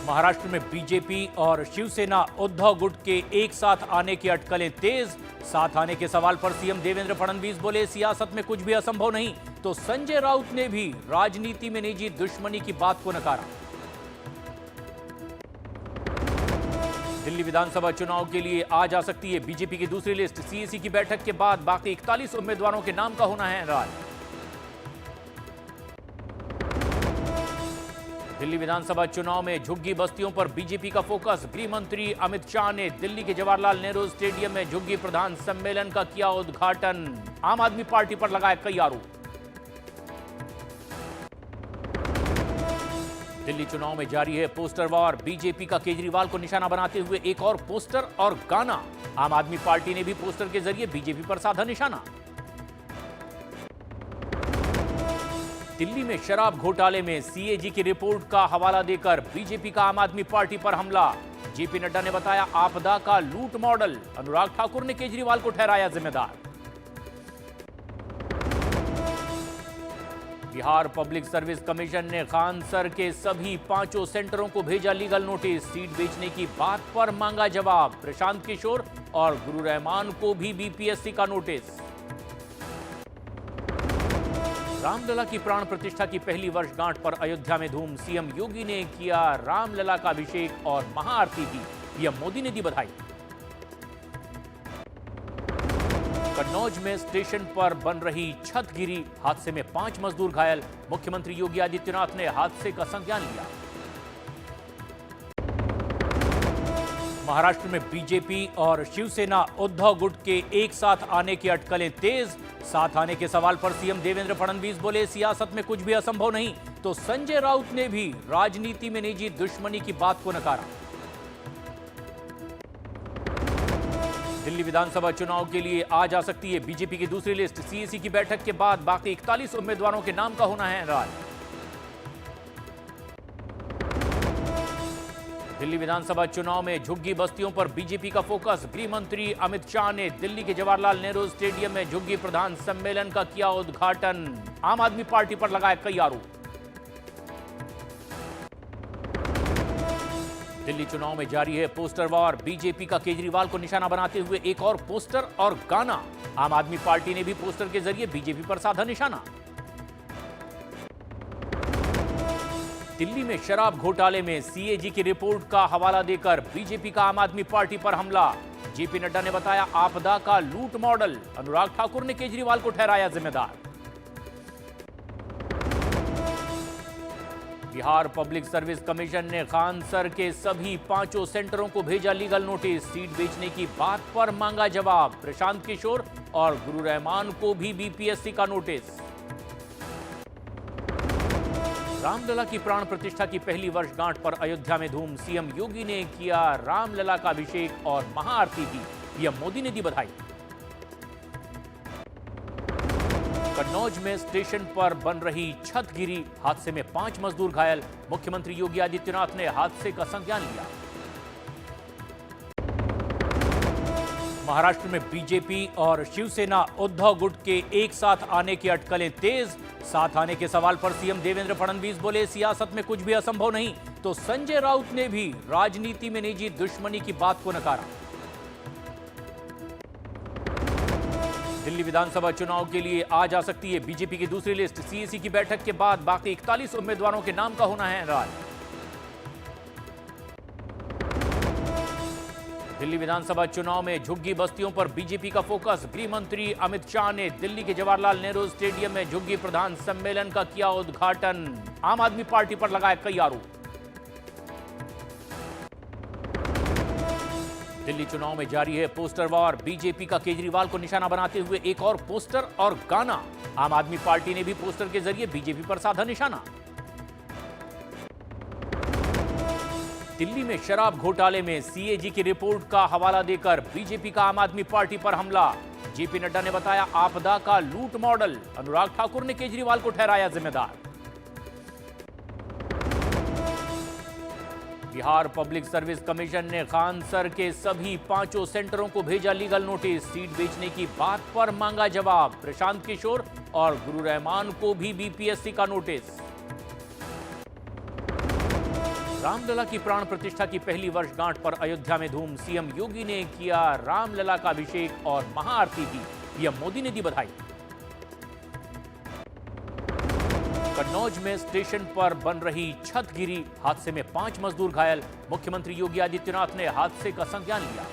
महाराष्ट्र में बीजेपी और शिवसेना उद्धव गुट के एक साथ आने की अटकलें तेज। साथ आने के सवाल पर सीएम देवेंद्र फडणवीस बोले, सियासत में कुछ भी असंभव नहीं। तो संजय राउत ने भी राजनीति में निजी दुश्मनी की बात को नकारा। दिल्ली विधानसभा चुनाव के लिए आज आ सकती है बीजेपी की दूसरी लिस्ट। सीएसी की बैठक के बाद बाकी 41 उम्मीदवारों के नाम का होना है ऐलान। दिल्ली विधानसभा चुनाव में झुग्गी बस्तियों पर बीजेपी का फोकस। गृह मंत्री अमित शाह ने दिल्ली के जवाहरलाल नेहरू स्टेडियम में झुग्गी प्रधान सम्मेलन का किया उद्घाटन। आम आदमी पार्टी पर लगाए कई आरोप। दिल्ली चुनाव में जारी है पोस्टर वार। बीजेपी का केजरीवाल को निशाना बनाते हुए एक और पोस्टर और गाना। आम आदमी पार्टी ने भी पोस्टर के जरिए बीजेपी पर साधा निशाना। दिल्ली में शराब घोटाले में सीएजी की रिपोर्ट का हवाला देकर बीजेपी का आम आदमी पार्टी पर हमला। जेपी नड्डा ने बताया आपदा का लूट मॉडल। अनुराग ठाकुर ने केजरीवाल को ठहराया जिम्मेदार। बिहार पब्लिक सर्विस कमीशन ने खान सर के सभी 5 सेंटरों को भेजा लीगल नोटिस। सीट बेचने की बात पर मांगा जवाब। प्रशांत किशोर और गुरु रहमान को भी बीपीएससी का नोटिस। रामलला की प्राण प्रतिष्ठा की पहली वर्षगांठ पर अयोध्या में धूम। सीएम योगी ने किया रामलला का अभिषेक और महाआरती की। पीएम मोदी ने दी बधाई। कन्नौज में स्टेशन पर बन रही छत गिरी। हादसे में 5 मजदूर घायल। मुख्यमंत्री योगी आदित्यनाथ ने हादसे का संज्ञान लिया। महाराष्ट्र में बीजेपी और शिवसेना उद्धव गुट के एक साथ आने की अटकलें तेज। साथ आने के सवाल पर सीएम देवेंद्र फडणवीस बोले, सियासत में कुछ भी असंभव नहीं। तो संजय राउत ने भी राजनीति में निजी दुश्मनी की बात को नकारा। दिल्ली विधानसभा चुनाव के लिए आज आ सकती है बीजेपी की दूसरी लिस्ट। सीएसी की बैठक के बाद बाकी 41 उम्मीदवारों के नाम का होना है ऐलान। दिल्ली विधानसभा चुनाव में झुग्गी बस्तियों पर बीजेपी का फोकस। गृह मंत्री अमित शाह ने दिल्ली के जवाहरलाल नेहरू स्टेडियम में झुग्गी प्रधान सम्मेलन का किया उद्घाटन। आम आदमी पार्टी पर लगाए कई आरोप। दिल्ली चुनाव में जारी है पोस्टर वार। बीजेपी का केजरीवाल को निशाना बनाते हुए एक और पोस्टर और गाना। आम आदमी पार्टी ने भी पोस्टर के जरिए बीजेपी पर साधा निशाना। दिल्ली में शराब घोटाले में सीएजी की रिपोर्ट का हवाला देकर बीजेपी का आम आदमी पार्टी पर हमला। जेपी नड्डा ने बताया आपदा का लूट मॉडल। अनुराग ठाकुर ने केजरीवाल को ठहराया जिम्मेदार। बिहार पब्लिक सर्विस कमीशन ने खान सर के सभी 5 सेंटरों को भेजा लीगल नोटिस। सीट बेचने की बात पर मांगा जवाब। प्रशांत किशोर और गुरु रहमान को भी बीपीएससी का नोटिस। रामलला की प्राण प्रतिष्ठा की पहली वर्षगांठ पर अयोध्या में धूम। सीएम योगी ने किया रामलला का अभिषेक और महाआरती की। पीएम मोदी ने दी बधाई। कन्नौज में स्टेशन पर बन रही छत गिरी। हादसे में 5 मजदूर घायल। मुख्यमंत्री योगी आदित्यनाथ ने हादसे का संज्ञान लिया। महाराष्ट्र में बीजेपी और शिवसेना उद्धव गुट के एक साथ आने की अटकलें तेज। साथ आने के सवाल पर सीएम देवेंद्र फडणवीस बोले, सियासत में कुछ भी असंभव नहीं। तो संजय राउत ने भी राजनीति में निजी दुश्मनी की बात को नकारा। दिल्ली विधानसभा चुनाव के लिए आज आ सकती है बीजेपी की दूसरी लिस्ट। सीएसी की बैठक के बाद बाकी 41 उम्मीदवारों के नाम का होना है ऐलान। दिल्ली विधानसभा चुनाव में झुग्गी बस्तियों पर बीजेपी का फोकस। गृह मंत्री अमित शाह ने दिल्ली के जवाहरलाल नेहरू स्टेडियम में झुग्गी प्रधान सम्मेलन का किया उद्घाटन। आम आदमी पार्टी पर लगाए कई आरोप। दिल्ली चुनाव में जारी है पोस्टर वार। बीजेपी का केजरीवाल को निशाना बनाते हुए एक और पोस्टर और गाना। आम आदमी पार्टी ने भी पोस्टर के जरिए बीजेपी पर साधा निशाना। दिल्ली में शराब घोटाले में सीएजी की रिपोर्ट का हवाला देकर बीजेपी का आम आदमी पार्टी पर हमला। जेपी नड्डा ने बताया आपदा का लूट मॉडल। अनुराग ठाकुर ने केजरीवाल को ठहराया जिम्मेदार। बिहार पब्लिक सर्विस कमीशन ने खान सर के सभी 5 सेंटरों को भेजा लीगल नोटिस। सीट बेचने की बात पर मांगा जवाब। प्रशांत किशोर और गुरु रहमान को भी बीपीएससी का नोटिस। रामलला की प्राण प्रतिष्ठा की पहली वर्षगांठ पर अयोध्या में धूम। सीएम योगी ने किया रामलला का अभिषेक और महाआरती की। पीएम मोदी ने दी बधाई। कन्नौज में स्टेशन पर बन रही छत गिरी, हादसे में 5 मजदूर घायल। मुख्यमंत्री योगी आदित्यनाथ ने हादसे का संज्ञान लिया।